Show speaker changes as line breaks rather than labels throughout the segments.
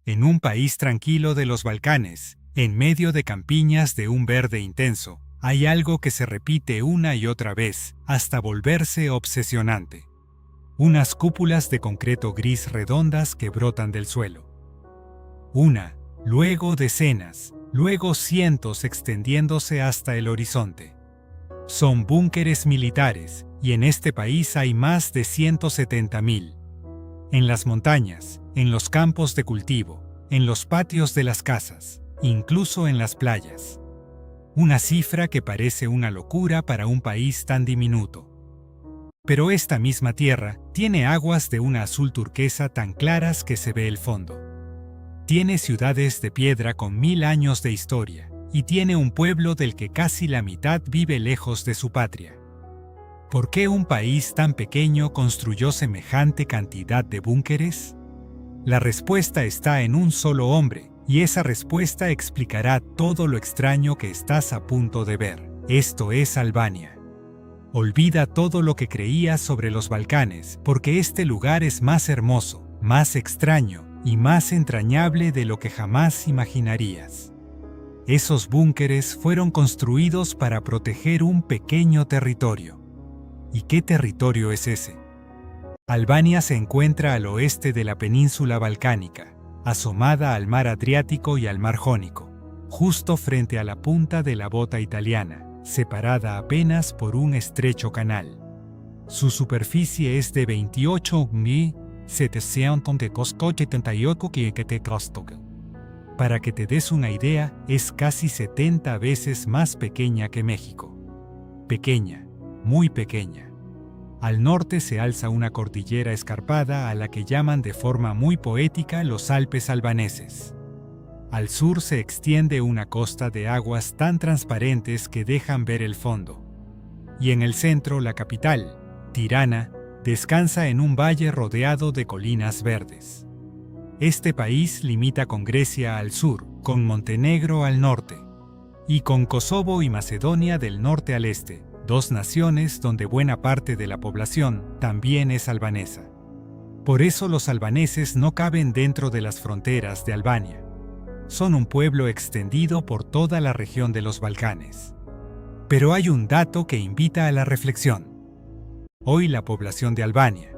En un país tranquilo de los Balcanes, en medio de campiñas de un verde intenso, hay algo que se repite una y otra vez, hasta volverse obsesionante. Unas cúpulas de concreto gris redondas que brotan del suelo. Una, luego decenas, luego cientos extendiéndose hasta el horizonte. Son búnkeres militares, y en este país hay más de 170.000. En las montañas, en los campos de cultivo, en los patios de las casas, incluso en las playas. Una cifra que parece una locura para un país tan diminuto. Pero esta misma tierra tiene aguas de una azul turquesa tan claras que se ve el fondo. Tiene ciudades de piedra con 1000 años de historia, y tiene un pueblo del que casi la mitad vive lejos de su patria. ¿Por qué un país tan pequeño construyó semejante cantidad de búnkeres? La respuesta está en un solo hombre, y esa respuesta explicará todo lo extraño que estás a punto de ver. Esto es Albania. Olvida todo lo que creías sobre los Balcanes, porque este lugar es más hermoso, más extraño y más entrañable de lo que jamás imaginarías. Esos búnkeres fueron construidos para proteger un pequeño territorio. ¿Y qué territorio es ese? Albania se encuentra al oeste de la península balcánica, asomada al mar Adriático y al mar Jónico, justo frente a la punta de la bota italiana, separada apenas por un estrecho canal. Su superficie es de 28.778 km². Para que te des una idea, es casi 70 veces más pequeña que México. Pequeña, muy pequeña. Al norte se alza una cordillera escarpada a la que llaman de forma muy poética los Alpes albaneses. Al sur se extiende una costa de aguas tan transparentes que dejan ver el fondo. Y en el centro la capital, Tirana, descansa en un valle rodeado de colinas verdes. Este país limita con Grecia al sur, con Montenegro al norte, y con Kosovo y Macedonia del norte al este, dos naciones donde buena parte de la población también es albanesa. Por eso los albaneses no caben dentro de las fronteras de Albania. Son un pueblo extendido por toda la región de los Balcanes. Pero hay un dato que invita a la reflexión. Hoy la población de Albania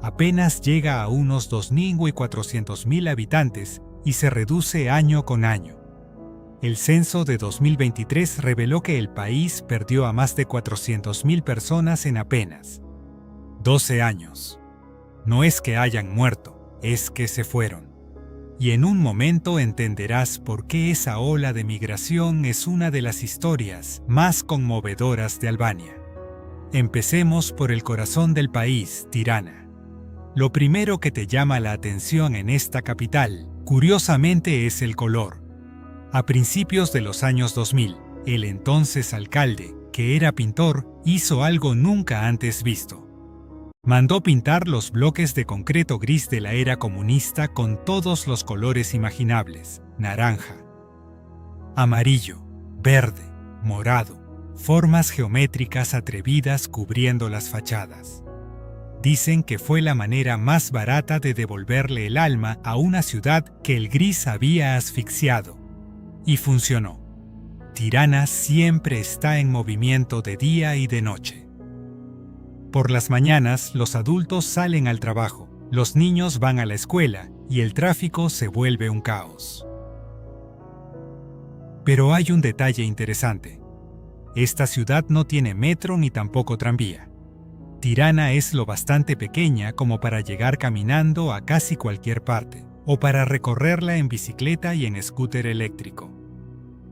apenas llega a unos 2.400.000 habitantes y se reduce año con año. El censo de 2023 reveló que el país perdió a más de 400.000 personas en apenas 12 años. No es que hayan muerto, es que se fueron. Y en un momento entenderás por qué esa ola de migración es una de las historias más conmovedoras de Albania. Empecemos por el corazón del país, Tirana. Lo primero que te llama la atención en esta capital, curiosamente, es el color. A principios de los años 2000, el entonces alcalde, que era pintor, hizo algo nunca antes visto. Mandó pintar los bloques de concreto gris de la era comunista con todos los colores imaginables: naranja, amarillo, verde, morado, formas geométricas atrevidas cubriendo las fachadas. Dicen que fue la manera más barata de devolverle el alma a una ciudad que el gris había asfixiado. Y funcionó. Tirana siempre está en movimiento de día y de noche. Por las mañanas los adultos salen al trabajo, los niños van a la escuela y el tráfico se vuelve un caos. Pero hay un detalle interesante. Esta ciudad no tiene metro ni tampoco tranvía. Tirana es lo bastante pequeña como para llegar caminando a casi cualquier parte, o para recorrerla en bicicleta y en scooter eléctrico.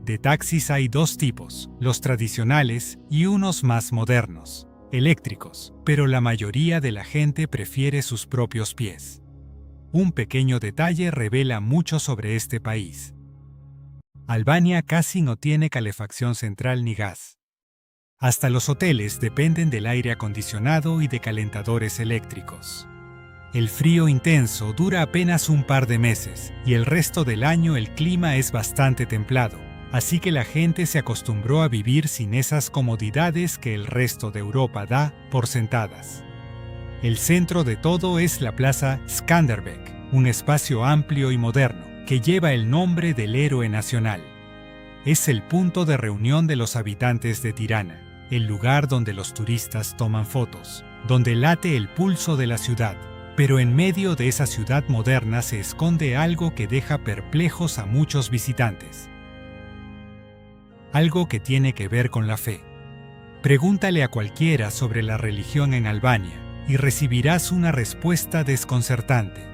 De taxis hay dos tipos, los tradicionales y unos más modernos, eléctricos, pero la mayoría de la gente prefiere sus propios pies. Un pequeño detalle revela mucho sobre este país. Albania casi no tiene calefacción central ni gas. Hasta los hoteles dependen del aire acondicionado y de calentadores eléctricos. El frío intenso dura apenas un par de meses y el resto del año el clima es bastante templado, así que la gente se acostumbró a vivir sin esas comodidades que el resto de Europa da por sentadas. El centro de todo es la Plaza Skanderbeg, un espacio amplio y moderno que lleva el nombre del héroe nacional. Es el punto de reunión de los habitantes de Tirana, el lugar donde los turistas toman fotos, donde late el pulso de la ciudad. Pero en medio de esa ciudad moderna se esconde algo que deja perplejos a muchos visitantes. Algo que tiene que ver con la fe. Pregúntale a cualquiera sobre la religión en Albania y recibirás una respuesta desconcertante.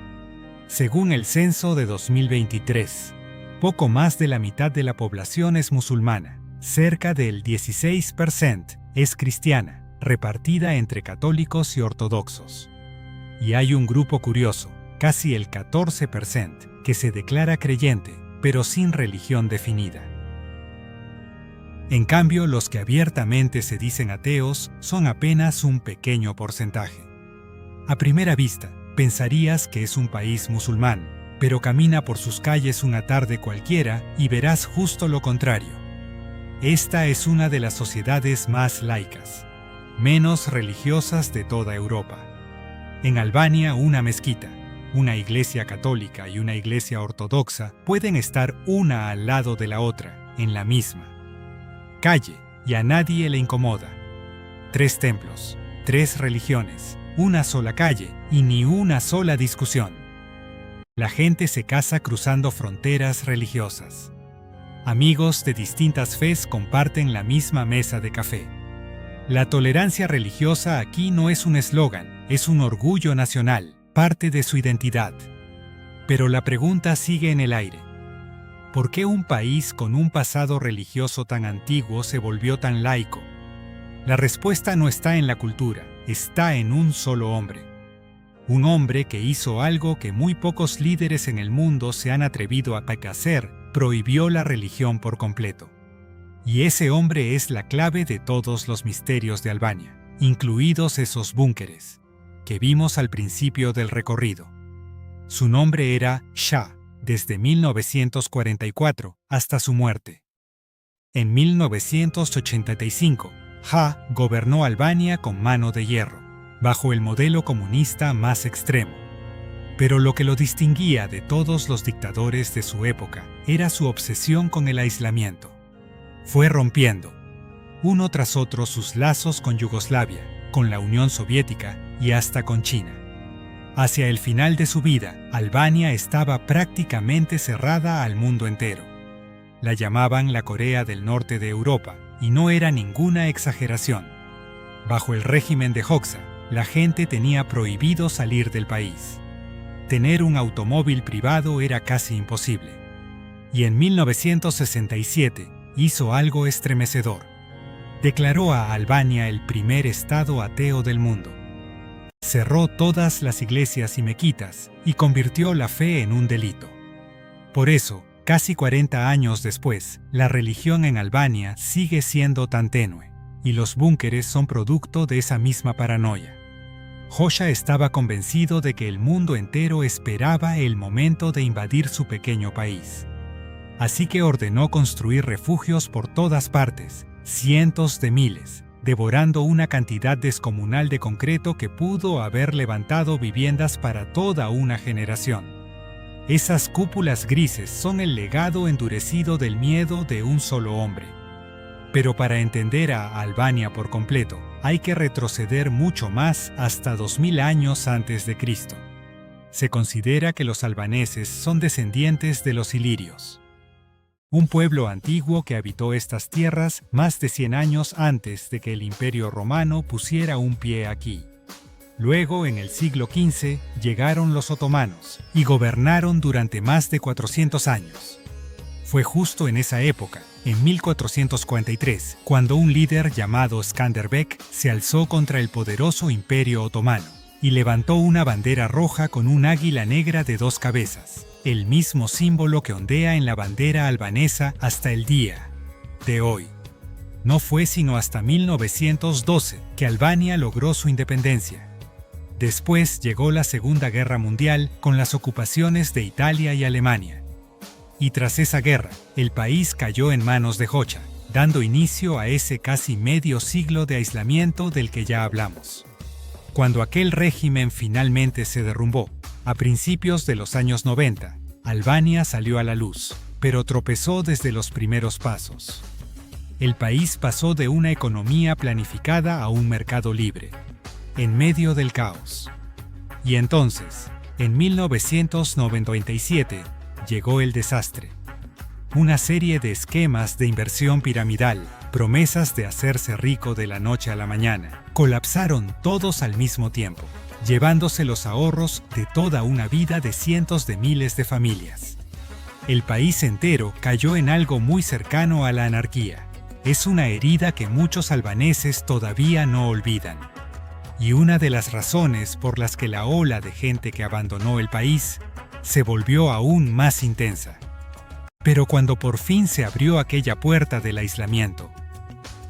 Según el censo de 2023, poco más de la mitad de la población es musulmana, cerca del 16% es cristiana, repartida entre católicos y ortodoxos. Y hay un grupo curioso, casi el 14%, que se declara creyente, pero sin religión definida. En cambio, los que abiertamente se dicen ateos son apenas un pequeño porcentaje. A primera vista, pensarías que es un país musulmán, pero camina por sus calles una tarde cualquiera y verás justo lo contrario. Esta es una de las sociedades más laicas, menos religiosas de toda Europa. En Albania, una mezquita, una iglesia católica y una iglesia ortodoxa pueden estar una al lado de la otra, en la misma calle, y a nadie le incomoda. 3 templos, 3 religiones, una sola calle y ni una sola discusión. La gente se casa cruzando fronteras religiosas. Amigos de distintas fes comparten la misma mesa de café. La tolerancia religiosa aquí no es un eslogan, es un orgullo nacional, parte de su identidad. Pero la pregunta sigue en el aire. ¿Por qué un país con un pasado religioso tan antiguo se volvió tan laico? La respuesta no está en la cultura, está en un solo hombre. Un hombre que hizo algo que muy pocos líderes en el mundo se han atrevido a hacer, prohibió la religión por completo. Y ese hombre es la clave de todos los misterios de Albania, incluidos esos búnkeres que vimos al principio del recorrido. Su nombre era Shah, desde 1944 hasta su muerte. En 1985, Shah gobernó Albania con mano de hierro, bajo el modelo comunista más extremo. Pero lo que lo distinguía de todos los dictadores de su época era su obsesión con el aislamiento. Fue rompiendo, uno tras otro, sus lazos con Yugoslavia, con la Unión Soviética y hasta con China. Hacia el final de su vida, Albania estaba prácticamente cerrada al mundo entero. La llamaban la Corea del Norte de Europa, y no era ninguna exageración. Bajo el régimen de Hoxha, la gente tenía prohibido salir del país. Tener un automóvil privado era casi imposible. Y en 1967 hizo algo estremecedor. Declaró a Albania el primer estado ateo del mundo. Cerró todas las iglesias y mezquitas y convirtió la fe en un delito. Por eso, casi 40 años después, la religión en Albania sigue siendo tan tenue, y los búnkeres son producto de esa misma paranoia. Hoxha estaba convencido de que el mundo entero esperaba el momento de invadir su pequeño país. Así que ordenó construir refugios por todas partes, cientos de miles, devorando una cantidad descomunal de concreto que pudo haber levantado viviendas para toda una generación. Esas cúpulas grises son el legado endurecido del miedo de un solo hombre. Pero para entender a Albania por completo, hay que retroceder mucho más hasta 2000 años antes de Cristo. Se considera que los albaneses son descendientes de los ilirios, un pueblo antiguo que habitó estas tierras más de 100 años antes de que el Imperio Romano pusiera un pie aquí. Luego, en el siglo XV, llegaron los otomanos y gobernaron durante más de 400 años. Fue justo en esa época, en 1443, cuando un líder llamado Skanderbeg se alzó contra el poderoso Imperio Otomano y levantó una bandera roja con un águila negra de 2 cabezas, el mismo símbolo que ondea en la bandera albanesa hasta el día de hoy. No fue sino hasta 1912 que Albania logró su independencia. Después llegó la Segunda Guerra Mundial con las ocupaciones de Italia y Alemania. Y tras esa guerra, el país cayó en manos de Hoxha, dando inicio a ese casi medio siglo de aislamiento del que ya hablamos. Cuando aquel régimen finalmente se derrumbó, a principios de los años 90, Albania salió a la luz, pero tropezó desde los primeros pasos. El país pasó de una economía planificada a un mercado libre, en medio del caos. Y entonces, en 1997, llegó el desastre. Una serie de esquemas de inversión piramidal, promesas de hacerse rico de la noche a la mañana, colapsaron todos al mismo tiempo, llevándose los ahorros de toda una vida de cientos de miles de familias. El país entero cayó en algo muy cercano a la anarquía. Es una herida que muchos albaneses todavía no olvidan. Y una de las razones por las que la ola de gente que abandonó el país se volvió aún más intensa. Pero cuando por fin se abrió aquella puerta del aislamiento,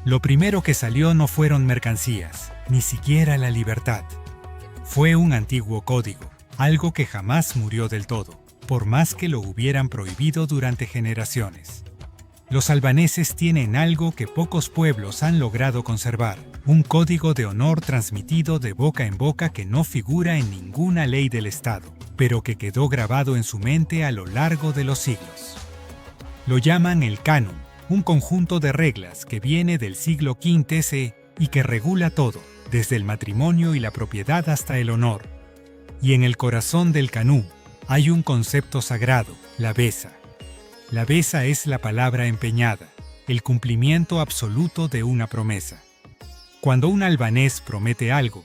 lo primero que salió no fueron mercancías, ni siquiera la libertad. Fue un antiguo código, algo que jamás murió del todo, por más que lo hubieran prohibido durante generaciones. Los albaneses tienen algo que pocos pueblos han logrado conservar, un código de honor transmitido de boca en boca que no figura en ninguna ley del Estado, pero que quedó grabado en su mente a lo largo de los siglos. Lo llaman el canon, un conjunto de reglas que viene del siglo V c. y que regula todo, desde el matrimonio y la propiedad hasta el honor. Y en el corazón del canú hay un concepto sagrado, la besa. La besa es la palabra empeñada, el cumplimiento absoluto de una promesa. Cuando un albanés promete algo,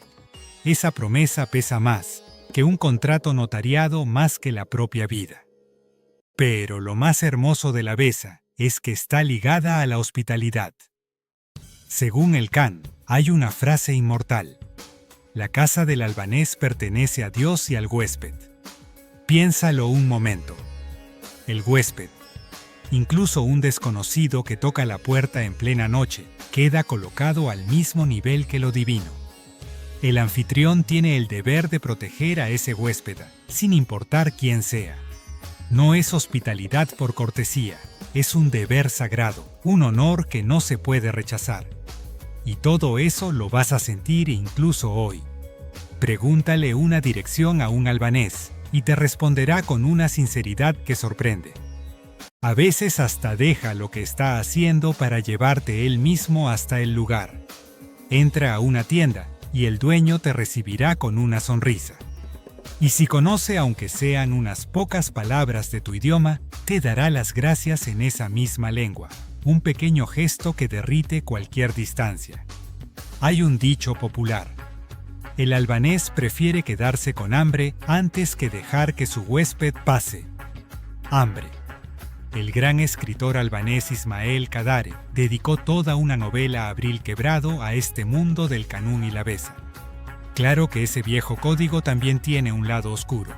esa promesa pesa más que un contrato notariado, más que la propia vida. Pero lo más hermoso de la besa es que está ligada a la hospitalidad. Según el Can, hay una frase inmortal: la casa del albanés pertenece a Dios y al huésped. Piénsalo un momento. El huésped, incluso un desconocido que toca la puerta en plena noche, queda colocado al mismo nivel que lo divino. El anfitrión tiene el deber de proteger a ese huésped, sin importar quién sea. No es hospitalidad por cortesía, es un deber sagrado, un honor que no se puede rechazar. Y todo eso lo vas a sentir incluso hoy. Pregúntale una dirección a un albanés y te responderá con una sinceridad que sorprende. A veces hasta deja lo que está haciendo para llevarte él mismo hasta el lugar. Entra a una tienda y el dueño te recibirá con una sonrisa. Y si conoce aunque sean unas pocas palabras de tu idioma, te dará las gracias en esa misma lengua, un pequeño gesto que derrite cualquier distancia. Hay un dicho popular: el albanés prefiere quedarse con hambre antes que dejar que su huésped pase hambre. El gran escritor albanés Ismael Kadare dedicó toda una novela Abril Quebrado a este mundo del canún y la besa. Claro que ese viejo código también tiene un lado oscuro.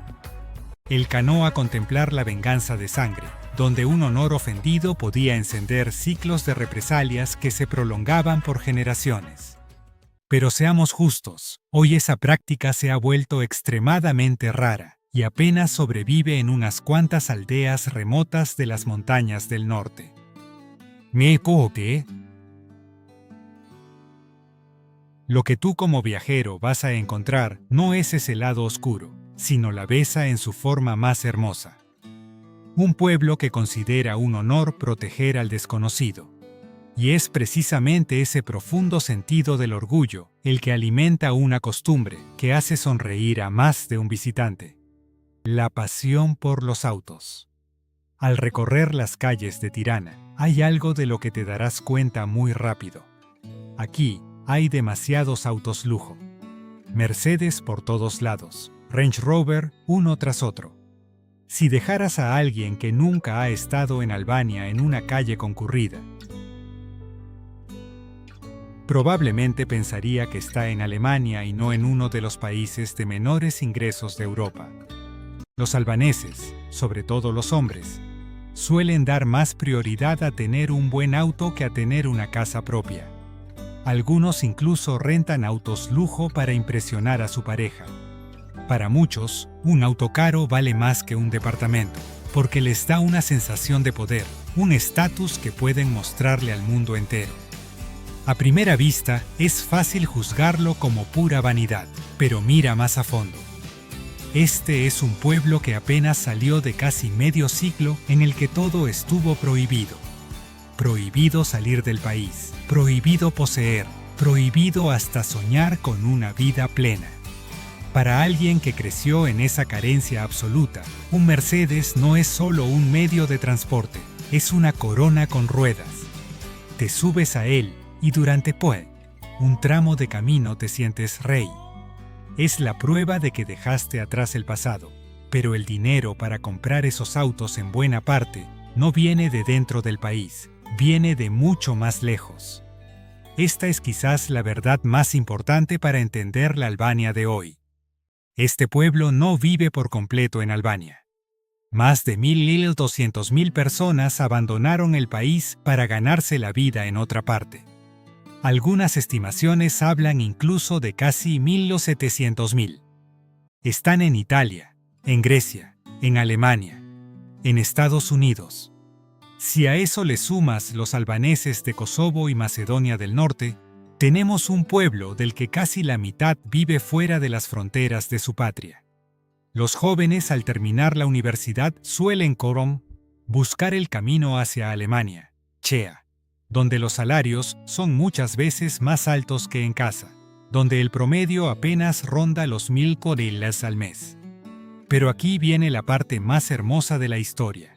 Él canó a contemplar la venganza de sangre, donde un honor ofendido podía encender ciclos de represalias que se prolongaban por generaciones. Pero seamos justos, hoy esa práctica se ha vuelto extremadamente rara y apenas sobrevive en unas cuantas aldeas remotas de las montañas del norte. Lo que tú como viajero vas a encontrar no es ese lado oscuro, sino la besa en su forma más hermosa. Un pueblo que considera un honor proteger al desconocido. Y es precisamente ese profundo sentido del orgullo el que alimenta una costumbre que hace sonreír a más de un visitante: la pasión por los autos. Al recorrer las calles de Tirana, hay algo de lo que te darás cuenta muy rápido. Aquí hay demasiados autos lujo. Mercedes por todos lados, Range Rover uno tras otro. Si dejaras a alguien que nunca ha estado en Albania en una calle concurrida, probablemente pensaría que está en Alemania y no en uno de los países de menores ingresos de Europa. Los albaneses, sobre todo los hombres, suelen dar más prioridad a tener un buen auto que a tener una casa propia. Algunos incluso rentan autos lujo para impresionar a su pareja. Para muchos, un auto caro vale más que un departamento, porque les da una sensación de poder, un estatus que pueden mostrarle al mundo entero. A primera vista, es fácil juzgarlo como pura vanidad, pero mira más a fondo. Este es un pueblo que apenas salió de casi medio siglo en el que todo estuvo prohibido. Prohibido salir del país, prohibido poseer, prohibido hasta soñar con una vida plena. Para alguien que creció en esa carencia absoluta, un Mercedes no es solo un medio de transporte, es una corona con ruedas. Te subes a él y durante un tramo de camino te sientes rey. Es la prueba de que dejaste atrás el pasado, pero el dinero para comprar esos autos en buena parte no viene de dentro del país, viene de mucho más lejos. Esta es quizás la verdad más importante para entender la Albania de hoy. Este pueblo no vive por completo en Albania. Más de 1.200.000 personas abandonaron el país para ganarse la vida en otra parte. Algunas estimaciones hablan incluso de casi 1.700.000. Están en Italia, en Grecia, en Alemania, en Estados Unidos. Si a eso le sumas los albaneses de Kosovo y Macedonia del Norte, tenemos un pueblo del que casi la mitad vive fuera de las fronteras de su patria. Los jóvenes al terminar la universidad suelen buscar el camino hacia Alemania, Chea, donde los salarios son muchas veces más altos que en casa, donde el promedio apenas ronda los 1.000 corilas al mes. Pero aquí viene la parte más hermosa de la historia.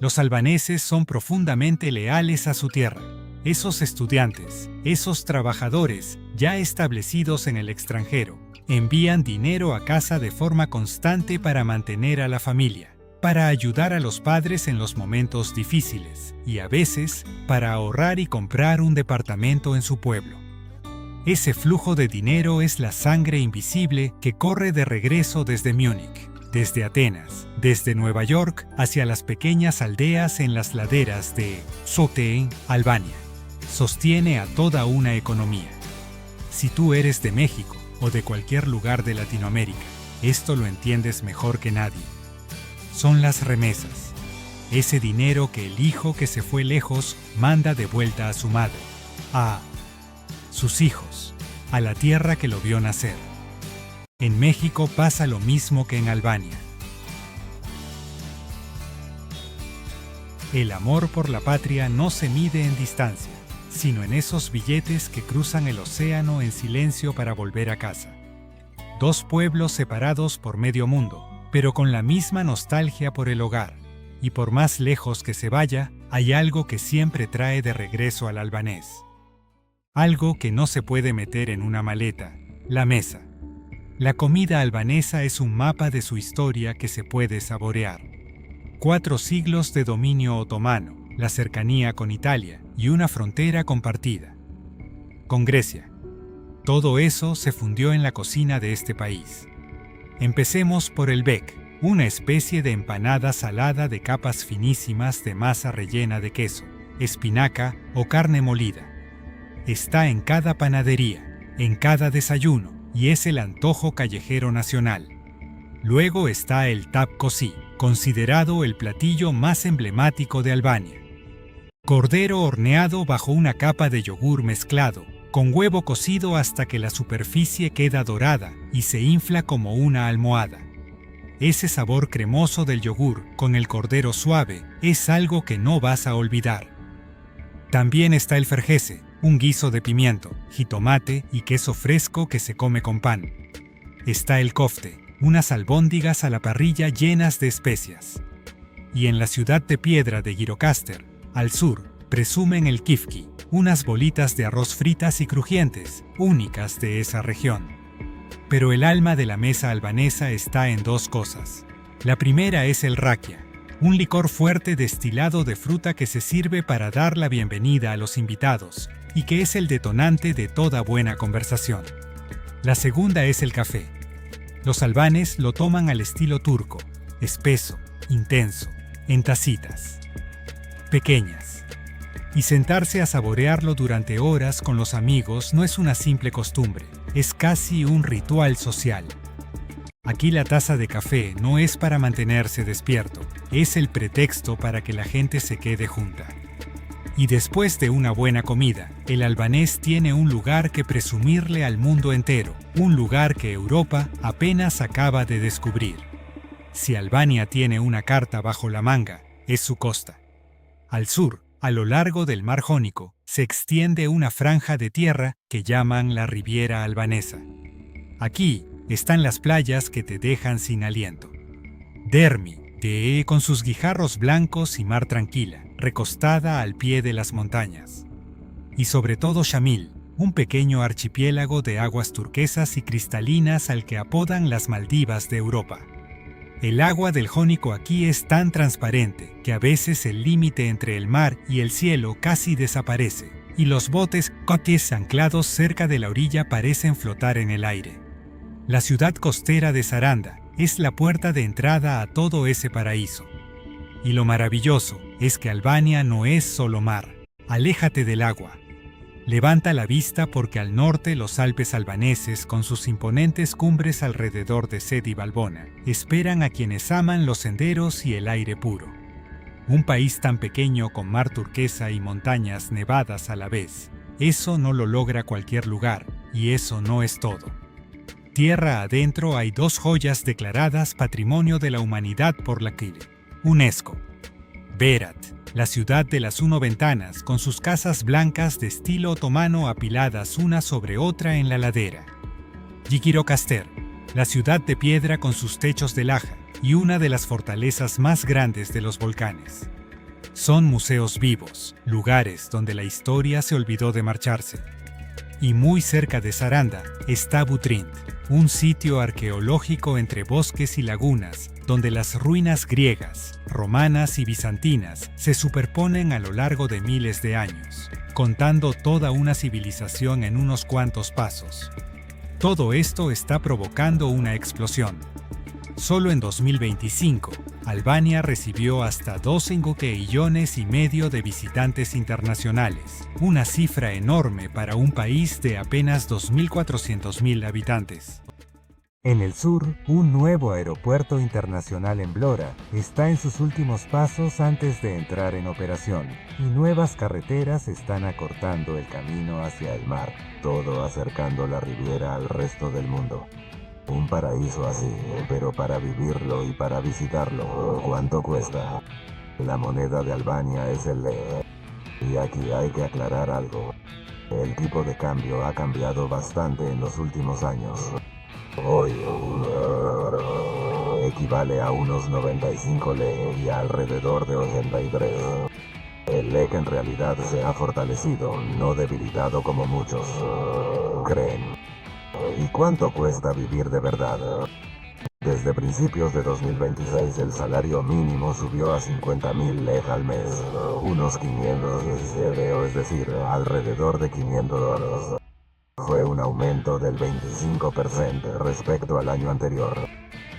Los albaneses son profundamente leales a su tierra. Esos estudiantes, esos trabajadores, ya establecidos en el extranjero, envían dinero a casa de forma constante para mantener a la familia, para ayudar a los padres en los momentos difíciles y a veces para ahorrar y comprar un departamento en su pueblo. Ese flujo de dinero es la sangre invisible que corre de regreso desde Múnich, desde Atenas, desde Nueva York hacia las pequeñas aldeas en las laderas de Sote, Albania. Sostiene a toda una economía. Si tú eres de México o de cualquier lugar de Latinoamérica, esto lo entiendes mejor que nadie. Son las remesas, ese dinero que el hijo que se fue lejos manda de vuelta a su madre, a sus hijos, a la tierra que lo vio nacer. En México pasa lo mismo que en Albania. El amor por la patria no se mide en distancia, sino en esos billetes que cruzan el océano en silencio para volver a casa. Dos pueblos separados por medio mundo, pero con la misma nostalgia por el hogar, y por más lejos que se vaya, hay algo que siempre trae de regreso al albanés. Algo que no se puede meter en una maleta, la mesa. La comida albanesa es un mapa de su historia que se puede saborear. 4 siglos de dominio otomano, la cercanía con Italia y una frontera compartida con Grecia. Todo eso se fundió en la cocina de este país. Empecemos por el bek, una especie de empanada salada de capas finísimas de masa rellena de queso, espinaca o carne molida. Está en cada panadería, en cada desayuno, y es el antojo callejero nacional. Luego está el tapkosi, considerado el platillo más emblemático de Albania. Cordero horneado bajo una capa de yogur mezclado, con huevo cocido hasta que la superficie queda dorada y se infla como una almohada. Ese sabor cremoso del yogur con el cordero suave es algo que no vas a olvidar. También está el ferjese, un guiso de pimiento, jitomate y queso fresco que se come con pan. Está el kofte, unas albóndigas a la parrilla llenas de especias. Y en la ciudad de piedra de Gjirokastër, al sur, presumen el kifki, unas bolitas de arroz fritas y crujientes, únicas de esa región. Pero el alma de la mesa albanesa está en 2 cosas. La primera es el rakia, un licor fuerte destilado de fruta que se sirve para dar la bienvenida a los invitados y que es el detonante de toda buena conversación. La segunda es el café. Los albanes lo toman al estilo turco, espeso, intenso, en tacitas pequeñas. Y sentarse a saborearlo durante horas con los amigos no es una simple costumbre, es casi un ritual social. Aquí la taza de café no es para mantenerse despierto, es el pretexto para que la gente se quede junta. Y después de una buena comida, el albanés tiene un lugar que presumirle al mundo entero, un lugar que Europa apenas acaba de descubrir. Si Albania tiene una carta bajo la manga, es su costa. Al sur, a lo largo del mar Jónico, se extiende una franja de tierra que llaman la Riviera Albanesa. Aquí están las playas que te dejan sin aliento. Dermi, con sus guijarros blancos y mar tranquila, recostada al pie de las montañas. Y sobre todo Shamil, un pequeño archipiélago de aguas turquesas y cristalinas al que apodan las Maldivas de Europa. El agua del Jónico aquí es tan transparente que a veces el límite entre el mar y el cielo casi desaparece, y los botes coques anclados cerca de la orilla parecen flotar en el aire. La ciudad costera de Saranda es la puerta de entrada a todo ese paraíso. Y lo maravilloso es que Albania no es solo mar. Aléjate del agua. Levanta la vista porque al norte los Alpes albaneses, con sus imponentes cumbres alrededor de Sed y Valbona, esperan a quienes aman los senderos y el aire puro. Un país tan pequeño con mar turquesa y montañas nevadas a la vez, eso no lo logra cualquier lugar, y eso no es todo. Tierra adentro hay dos joyas declaradas Patrimonio de la Humanidad por la UNESCO. Berat, la ciudad de las 1 ventanas, con sus casas blancas de estilo otomano apiladas una sobre otra en la ladera. Yikirokaster, la ciudad de piedra con sus techos de laja y una de las fortalezas más grandes de los volcanes. Son museos vivos, lugares donde la historia se olvidó de marcharse. Y muy cerca de Saranda está Butrint, un sitio arqueológico entre bosques y lagunas, donde las ruinas griegas, romanas y bizantinas se superponen a lo largo de miles de años, contando toda una civilización en unos cuantos pasos. Todo esto está provocando una explosión. Solo en 2025, Albania recibió hasta 2,5 millones de visitantes internacionales, una cifra enorme para un país de apenas 2.400.000 habitantes.
En el sur, un nuevo aeropuerto internacional en Vlora está en sus últimos pasos antes de entrar en operación, y nuevas carreteras están acortando el camino hacia el mar, todo acercando la Riviera al resto del mundo. Un paraíso así, pero para vivirlo y para visitarlo, ¿cuánto cuesta? La moneda de Albania es el leu. Y aquí hay que aclarar algo. El tipo de cambio ha cambiado bastante en los últimos años. Hoy, un euro equivale a unos 95 leu y a alrededor de 83. El lek en realidad se ha fortalecido, no debilitado como muchos creen. ¿Y cuánto cuesta vivir de verdad? Desde principios de 2026 el salario mínimo subió a 50.000 lek al mes, unos 500 es decir, alrededor de $500. Fue un aumento del 25% respecto al año anterior.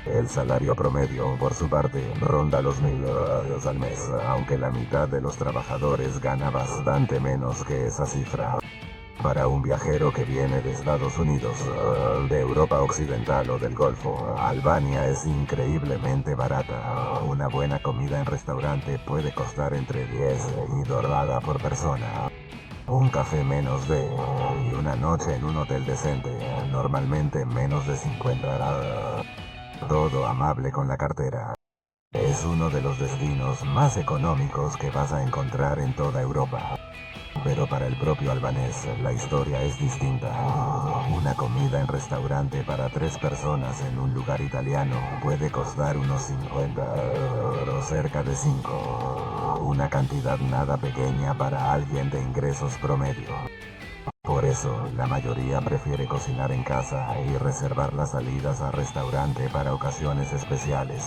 El salario promedio, por su parte, ronda los $1.000 al mes, aunque la mitad de los trabajadores gana bastante menos que esa cifra. Para un viajero que viene de Estados Unidos, de Europa Occidental o del Golfo, Albania es increíblemente barata. Una buena comida en restaurante puede costar entre 10 y $10 por persona. Un café menos de, y una noche en un hotel decente, normalmente menos de 50. Todo amable con la cartera. Es uno de los destinos más económicos que vas a encontrar en toda Europa. Pero para el propio albanés, la historia es distinta. Una comida en restaurante para 3 personas en un lugar italiano puede costar unos 50 euros, cerca de 5. Una cantidad nada pequeña para alguien de ingresos promedio. Por eso, la mayoría prefiere cocinar en casa y reservar las salidas al restaurante para ocasiones especiales.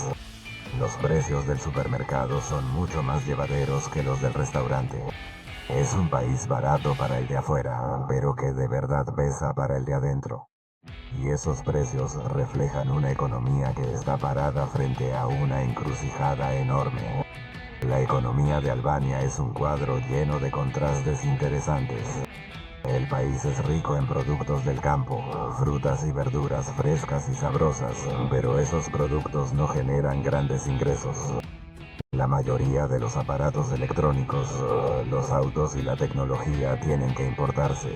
Los precios del supermercado son mucho más llevaderos que los del restaurante. Es un país barato para el de afuera, pero que de verdad pesa para el de adentro. Y esos precios reflejan una economía que está parada frente a una encrucijada enorme. La economía de Albania es un cuadro lleno de contrastes interesantes. El país es rico en productos del campo, frutas y verduras frescas y sabrosas, pero esos productos no generan grandes ingresos. La mayoría de los aparatos electrónicos, los autos y la tecnología tienen que importarse.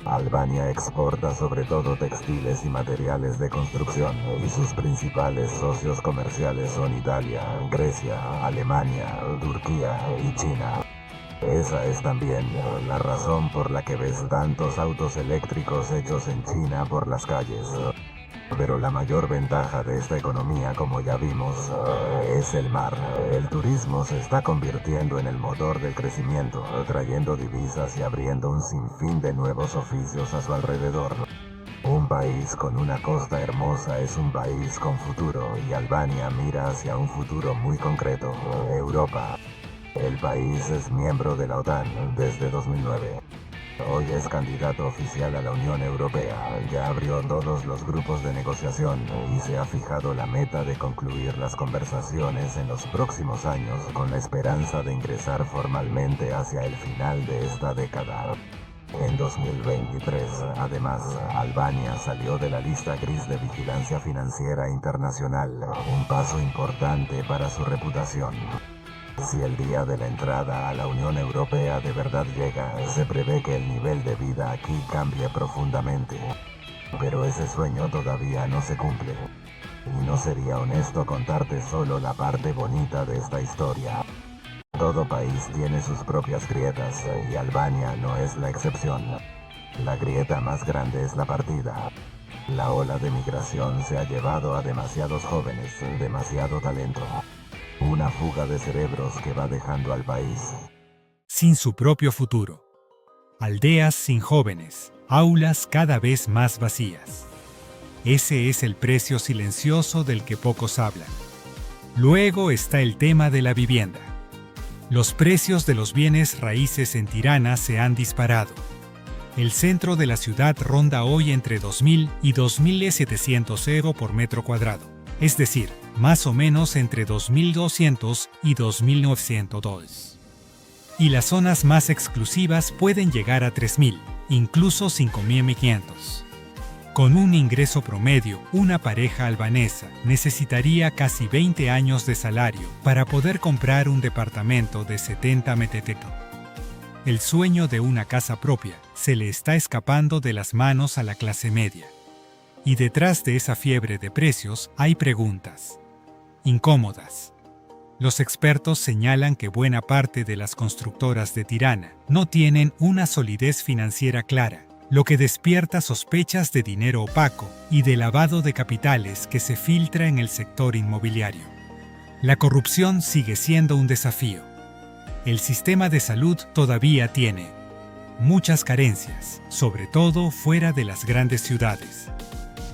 Albania exporta sobre todo textiles y materiales de construcción, y sus principales socios comerciales son Italia, Grecia, Alemania, Turquía y China. Esa es también la razón por la que ves tantos autos eléctricos hechos en China por las calles. Pero la mayor ventaja de esta economía, como ya vimos, es el mar. El turismo se está convirtiendo en el motor del crecimiento, trayendo divisas y abriendo un sinfín de nuevos oficios a su alrededor. Un país con una costa hermosa es un país con futuro, y Albania mira hacia un futuro muy concreto, Europa. El país es miembro de la OTAN desde 2009. Hoy es candidato oficial a la Unión Europea, ya abrió todos los grupos de negociación y se ha fijado la meta de concluir las conversaciones en los próximos años con la esperanza de ingresar formalmente hacia el final de esta década. En 2023, además, Albania salió de la lista gris de vigilancia financiera internacional, un paso importante para su reputación. Si el día de la entrada a la Unión Europea de verdad llega, se prevé que el nivel de vida aquí cambie profundamente. Pero ese sueño todavía no se cumple. Y no sería honesto contarte solo la parte bonita de esta historia. Todo país tiene sus propias grietas, y Albania no es la excepción. La grieta más grande es la partida. La ola de migración se ha llevado a demasiados jóvenes, demasiado talento. Una fuga de cerebros que va dejando al país
sin su propio futuro. Aldeas sin jóvenes, aulas cada vez más vacías. Ese es el precio silencioso del que pocos hablan. Luego está el tema de la vivienda. Los precios de los bienes raíces en Tirana se han disparado. El centro de la ciudad ronda hoy entre 2.000 y 2.700 € por metro cuadrado, es decir, más o menos entre 2.200 y 2.900 $. Y las zonas más exclusivas pueden llegar a 3.000, incluso 5.500. Con un ingreso promedio, una pareja albanesa necesitaría casi 20 años de salario para poder comprar un departamento de 70 metros. El sueño de una casa propia se le está escapando de las manos a la clase media. Y detrás de esa fiebre de precios hay preguntas incómodas. Los expertos señalan que buena parte de las constructoras de Tirana no tienen una solidez financiera clara, lo que despierta sospechas de dinero opaco y de lavado de capitales que se filtra en el sector inmobiliario. La corrupción sigue siendo un desafío. El sistema de salud todavía tiene muchas carencias, sobre todo fuera de las grandes ciudades.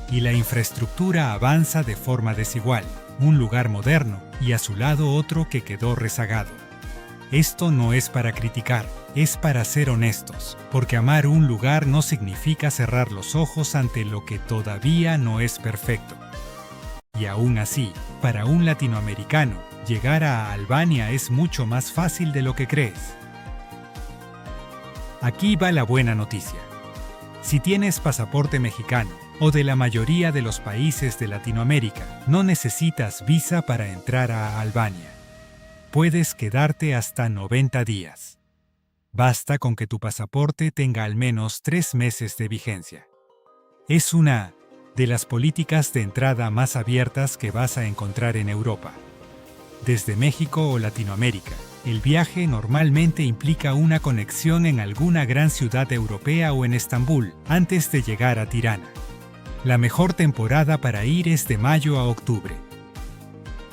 Y la infraestructura avanza de forma desigual, un lugar moderno y a su lado otro que quedó rezagado. Esto no es para criticar, es para ser honestos, porque amar un lugar no significa cerrar los ojos ante lo que todavía no es perfecto. Y aún así, para un latinoamericano, llegar a Albania es mucho más fácil de lo que crees. Aquí va la buena noticia. Si tienes pasaporte mexicano, o de la mayoría de los países de Latinoamérica, no necesitas visa para entrar a Albania. Puedes quedarte hasta 90 días. Basta con que tu pasaporte tenga al menos 3 meses de vigencia. Es una de las políticas de entrada más abiertas que vas a encontrar en Europa. Desde México o Latinoamérica, el viaje normalmente implica una conexión en alguna gran ciudad europea o en Estambul antes de llegar a Tirana. La mejor temporada para ir es de mayo a octubre,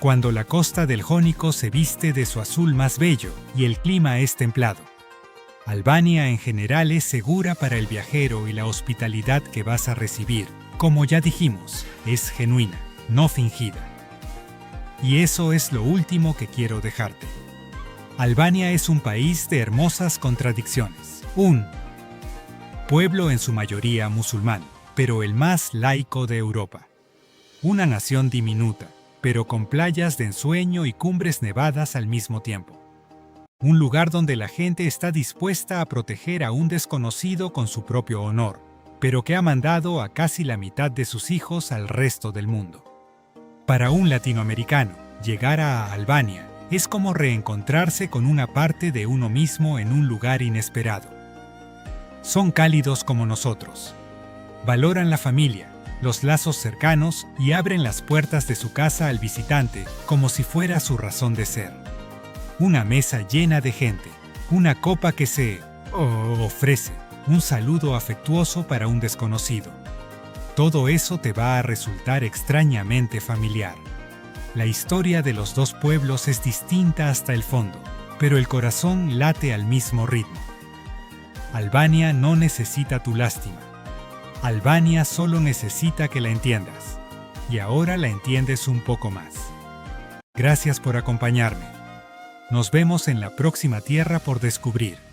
cuando la costa del Jónico se viste de su azul más bello y el clima es templado. Albania en general es segura para el viajero y la hospitalidad que vas a recibir, como ya dijimos, es genuina, no fingida. Y eso es lo último que quiero dejarte. Albania es un país de hermosas contradicciones. Un pueblo en su mayoría musulmán, pero el más laico de Europa. Una nación diminuta, pero con playas de ensueño y cumbres nevadas al mismo tiempo. Un lugar donde la gente está dispuesta a proteger a un desconocido con su propio honor, pero que ha mandado a casi la mitad de sus hijos al resto del mundo. Para un latinoamericano, llegar a Albania Es como reencontrarse con una parte de uno mismo en un lugar inesperado. Son cálidos como nosotros. Valoran la familia, los lazos cercanos y abren las puertas de su casa al visitante como si fuera su razón de ser. Una mesa llena de gente, una copa que se ofrece, un saludo afectuoso para un desconocido. Todo eso te va a resultar extrañamente familiar. La historia de los dos pueblos es distinta hasta el fondo, pero el corazón late al mismo ritmo. Albania no necesita tu lástima. Albania solo necesita que la entiendas. Y ahora la entiendes un poco más. Gracias por acompañarme. Nos vemos en la próxima tierra por descubrir.